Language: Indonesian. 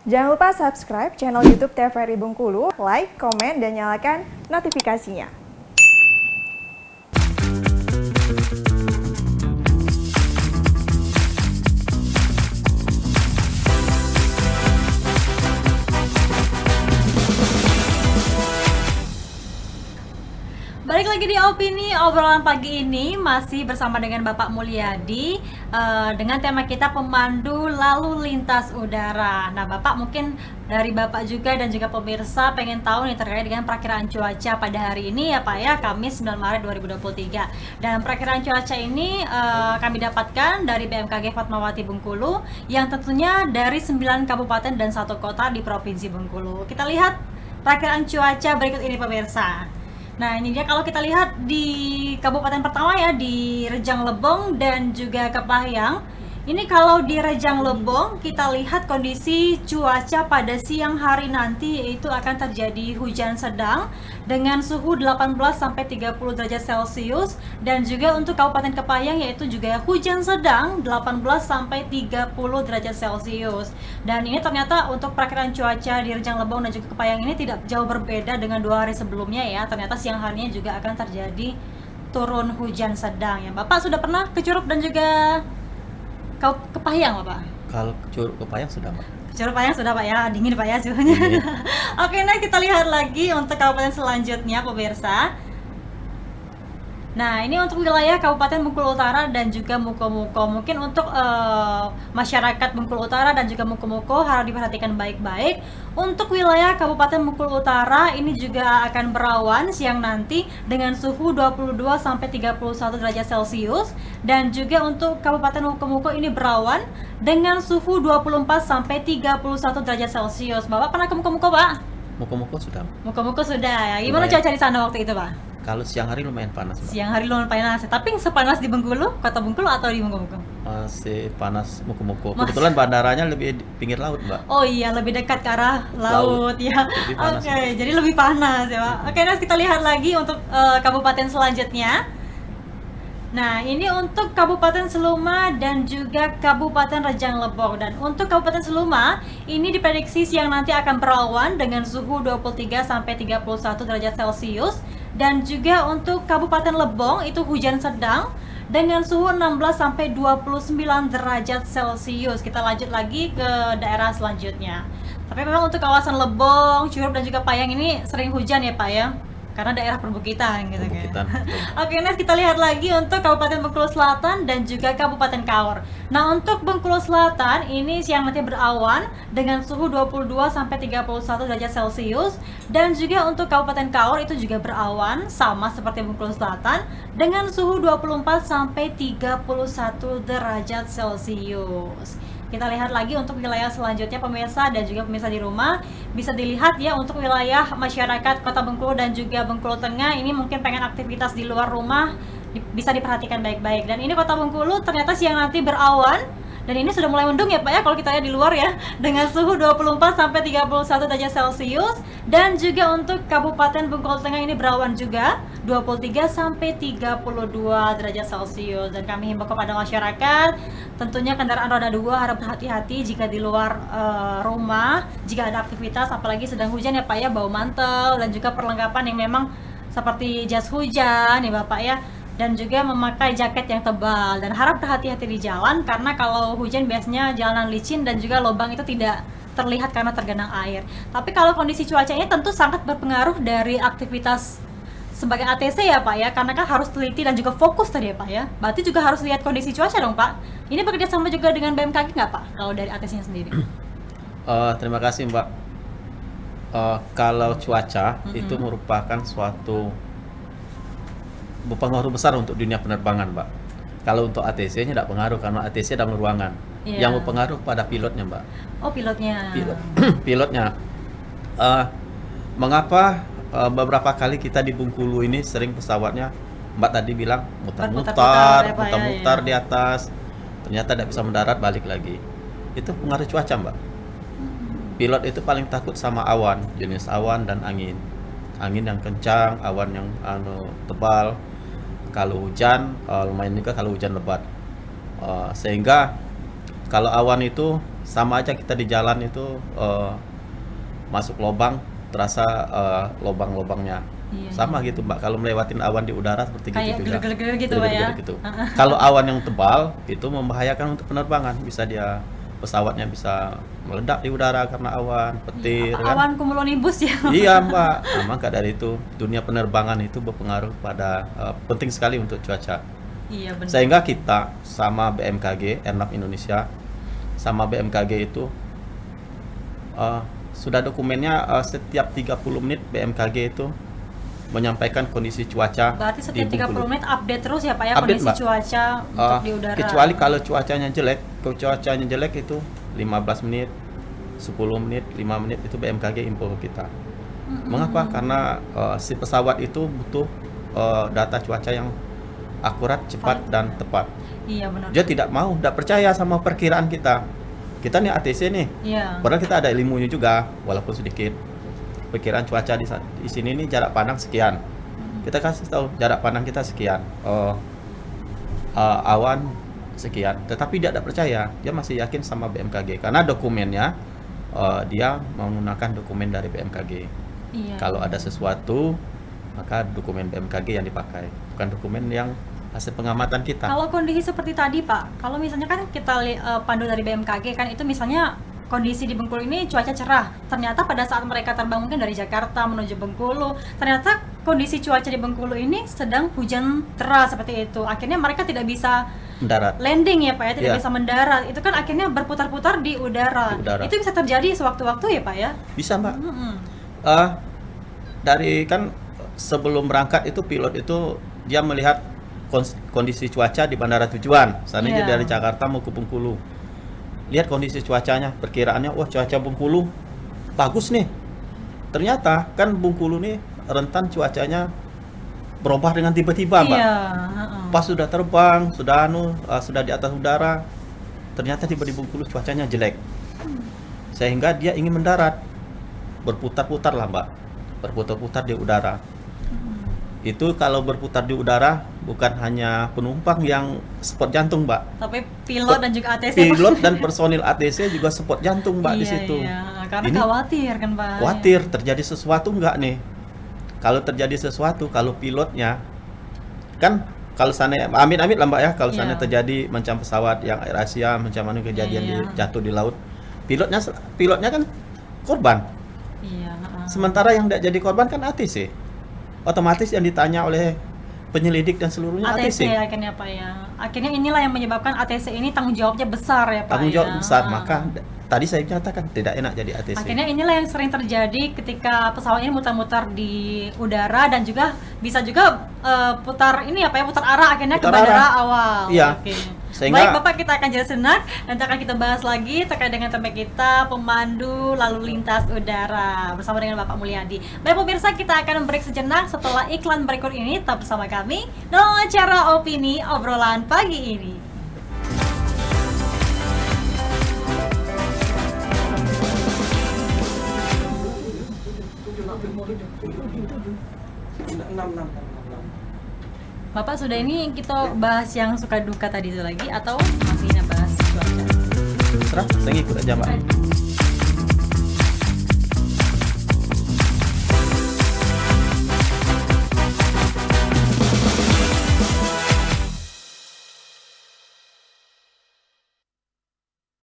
Jangan lupa subscribe channel YouTube TVRI Bengkulu, like, komen, dan nyalakan notifikasinya. Balik lagi di Opini, obrolan pagi ini masih bersama dengan Bapak Mulyadi dengan tema kita pemandu lalu lintas udara. Nah Bapak, mungkin dari Bapak juga dan juga pemirsa pengen tahu nih terkait dengan perakiraan cuaca pada hari ini ya Pak ya, Kamis 9 Maret 2023. Dan perakiraan cuaca ini kami dapatkan dari BMKG Fatmawati Bengkulu yang tentunya dari 9 kabupaten dan 1 kota di Provinsi Bengkulu. Kita lihat perakiraan cuaca berikut ini pemirsa. Nah ini dia, kalau kita lihat di kabupaten pertama ya, di Rejang Lebong dan juga Kepahyang. Ini kalau di Rejang Lebong kita lihat kondisi cuaca pada siang hari nanti yaitu akan terjadi hujan sedang dengan suhu 18 sampai 30 derajat Celcius, dan juga untuk Kabupaten Kepahyang yaitu juga hujan sedang 18 sampai 30 derajat Celcius. Dan ini ternyata untuk perakiraan cuaca di Rejang Lebong dan juga Kepahyang ini tidak jauh berbeda dengan 2 hari sebelumnya ya. Ternyata siang harinya juga akan terjadi turun hujan sedang ya. Bapak sudah pernah ke Curug dan juga Kepahyang Bapak? Kalau Curug Kepahyang sudah Pak. Curug Kepahyang sudah Pak ya, dingin Pak ya suhunya. Oke, nah kita lihat lagi untuk kabupaten selanjutnya pemirsa. Nah ini untuk wilayah Kabupaten Bengkulu Utara dan juga Muko-Muko. Mungkin untuk masyarakat Bengkulu Utara dan juga Muko-Muko harus diperhatikan baik-baik. Untuk wilayah Kabupaten Bengkulu Utara ini juga akan berawan siang nanti dengan suhu 22 sampai 31 derajat Celcius, dan juga untuk Kabupaten Muko-Muko ini berawan dengan suhu 24 sampai 31 derajat Celcius. Bapak pernah ke Muko-Muko Pak? Muko-Muko sudah. Muko-Muko sudah ya. Gimana Lumayan. cuaca di sana waktu itu Pak? Kalau siang hari lumayan panas Pak. Siang hari lumayan panas, tapi sepanas di Bengkulu, kota Bengkulu atau di Muko-Muko? Masih panas Muko-Muko. Kebetulan bandaranya lebih di pinggir laut Mbak. Oh iya, lebih dekat ke arah laut ya. Lebih panas. Oke, jadi lebih panas ya Pak. Oke, nah kita lihat lagi untuk kabupaten selanjutnya. Nah, ini untuk Kabupaten Seluma dan juga Kabupaten Rejang Lebong. Dan untuk Kabupaten Seluma, ini diprediksi siang nanti akan berawan dengan suhu 23 sampai 31 derajat Celcius. Dan juga untuk Kabupaten Lebong itu hujan sedang dengan suhu 16 sampai 29 derajat Celcius. Kita lanjut lagi ke daerah selanjutnya. Tapi memang untuk kawasan Lebong, Curug dan juga Payang ini sering hujan ya Pak ya, karena daerah perbukitan gitu Perbukitan, kan. betul. Oke, next kita lihat lagi untuk Kabupaten Bengkulu Selatan dan juga Kabupaten Kaur. Nah, untuk Bengkulu Selatan ini siang nanti berawan dengan suhu 22 sampai 31 derajat Celcius, dan juga untuk Kabupaten Kaur itu juga berawan sama seperti Bengkulu Selatan dengan suhu 24 sampai 31 derajat Celcius. Kita lihat lagi untuk wilayah selanjutnya pemirsa dan juga pemirsa di rumah. Bisa dilihat ya untuk wilayah masyarakat Kota Bengkulu dan juga Bengkulu Tengah ini mungkin pengen aktivitas di luar rumah, bisa diperhatikan baik-baik. Dan ini Kota Bengkulu ternyata siang nanti berawan, dan ini sudah mulai mendung ya Pak ya kalau kita lihat di luar ya, dengan suhu 24 sampai 31 derajat Celcius. Dan juga untuk Kabupaten Bengkulu Tengah ini berawan juga 23 sampai 32 derajat Celcius. Dan kami himbau kepada masyarakat, tentunya kendaraan roda 2 harus berhati-hati jika di luar rumah, jika ada aktivitas apalagi sedang hujan ya Pak ya, bawa mantel dan juga perlengkapan yang memang seperti jas hujan ya Bapak ya, dan juga memakai jaket yang tebal, dan harap berhati-hati di jalan karena kalau hujan biasanya jalanan licin dan juga lubang itu tidak terlihat karena tergenang air. Tapi kalau kondisi cuacanya tentu sangat berpengaruh dari aktivitas sebagai ATC ya Pak ya, karena kan harus teliti dan juga fokus tadi ya Pak ya. Berarti juga harus lihat kondisi cuaca dong Pak. Ini bekerja sama juga dengan BMKG nggak Pak kalau dari ATC-nya sendiri? Terima kasih Mbak. Kalau cuaca itu merupakan suatu berpengaruh besar untuk dunia penerbangan Mbak. Kalau untuk ATC-nya tidak pengaruh karena ATC dalam ruangan. Yeah. Yang berpengaruh pada pilotnya Mbak. Oh pilotnya. Pilotnya. Mengapa beberapa kali kita di Bengkulu ini sering pesawatnya Mbak tadi bilang Berputar-putar ya, Pak, muter-muter ya. di atas, ternyata tidak bisa mendarat, balik lagi. Itu pengaruh cuaca Mbak. Pilot itu paling takut sama awan, jenis awan dan angin. Angin yang kencang, awan yang tebal. Kalau hujan lumayan juga kalau hujan lebat. Sehingga kalau awan itu sama aja kita di jalan itu masuk lubang terasa lubang-lubangnya. Iya, Sama gitu Mbak, kalau melewatin awan di udara seperti Kayak gitu juga. geler-geler gitu, Pak, ya? Geler-geler gitu. Kalau awan yang tebal itu membahayakan untuk penerbangan, bisa pesawatnya bisa meledak di udara karena awan, petir kan. Awan cumulonimbus ya. Iya Mbak, nah, maka dari itu dunia penerbangan itu berpengaruh pada penting sekali untuk cuaca. Iya benar. Sehingga kita sama BMKG, Airnav Indonesia, sama BMKG itu sudah dokumennya setiap 30 menit BMKG itu menyampaikan kondisi cuaca. Berarti setiap di 30 Bengkulu. menit update terus ya Pak ya, Update, kondisi Mbak. cuaca untuk di udara. Kecuali kalau cuacanya jelek itu 15 menit, 10 menit, 5 menit itu BMKG info ke kita. Mengapa? Karena si pesawat itu butuh data cuaca yang akurat, cepat, dan tepat. Iya benar. Dia tidak percaya sama perkiraan kita. Kita nih ATC nih, Iya. padahal kita ada ilmunya juga, walaupun sedikit. Perkiraan cuaca di sini nih jarak pandang sekian. Kita kasih tahu jarak pandang kita sekian. Awan sekian. Tetapi dia tidak percaya, dia masih yakin sama BMKG karena dokumennya dia menggunakan dokumen dari BMKG. Iya. Kalau ada sesuatu, maka dokumen BMKG yang dipakai, bukan dokumen yang hasil pengamatan kita. Kalau kondisi seperti tadi Pak, kalau misalnya kan kita pandu dari BMKG kan itu misalnya kondisi di Bengkulu ini cuaca cerah. Ternyata pada saat mereka terbang mungkin dari Jakarta menuju Bengkulu, ternyata kondisi cuaca di Bengkulu ini sedang hujan deras seperti itu. Akhirnya mereka tidak bisa Mendarat. landing ya Pak ya, tidak Iya. bisa mendarat. Itu kan akhirnya berputar-putar di udara. Di udara. Itu bisa terjadi sewaktu-waktu ya Pak ya? Bisa Mbak. Mm-mm. Dari kan sebelum berangkat itu pilot itu dia melihat kondisi cuaca di bandara tujuan. Seandainya Iya. dari Jakarta mau ke Bengkulu. Lihat kondisi cuacanya, perkiraannya, wah cuaca Bengkulu bagus nih. Ternyata kan Bengkulu nih rentan cuacanya berubah dengan tiba-tiba, Mbak. Iya. Pas sudah terbang, sudah di atas udara, ternyata tiba di Bengkulu cuacanya jelek. Sehingga dia ingin mendarat. Berputar-putar lah, Mbak. Berputar-putar di udara. Itu kalau berputar di udara bukan hanya penumpang yang spot jantung, Mbak. Tapi pilot dan juga ATC. Pilot dan personil ATC juga spot jantung, Mbak, di Iya, situ. iya. Karena Ini khawatir kan Pak. khawatir terjadi sesuatu enggak nih. Kalau terjadi sesuatu, kalau pilotnya kan kalau sana amit-amit lah Mbak ya, kalau Iya. sana terjadi macam pesawat yang Air Asia macam mana kejadian Iya. jatuh di laut, pilotnya kan korban. Iya. Sementara yang tidak jadi korban kan ATC. Otomatis yang ditanya oleh penyelidik dan seluruhnya ATC ATC. akhirnya Pak ya. Akhirnya inilah yang menyebabkan ATC ini tanggung jawabnya besar ya Pak. Tanggung jawab ya. besar, maka tadi saya nyatakan tidak enak jadi ATC. Akhirnya inilah yang sering terjadi ketika pesawat ini mutar-mutar di udara dan juga bisa juga putar ini apa ya, putar arah akhirnya ke Putar bandara arah. awal. Iya. Oke. Sehingga- Baik Bapak, kita akan jeda sejenak, nanti akan kita bahas lagi terkait dengan topik kita pemandu lalu lintas udara bersama dengan Bapak Mulyadi. Baik pemirsa, kita akan break sejenak setelah iklan berikut ini. Tetap bersama kami dalam acara Opini Obrolan Pagi ini. Bapak sudah ini kita bahas yang suka duka tadi itu lagi atau masih bahas cuaca? Terserah, saya ngikut aja Mbak.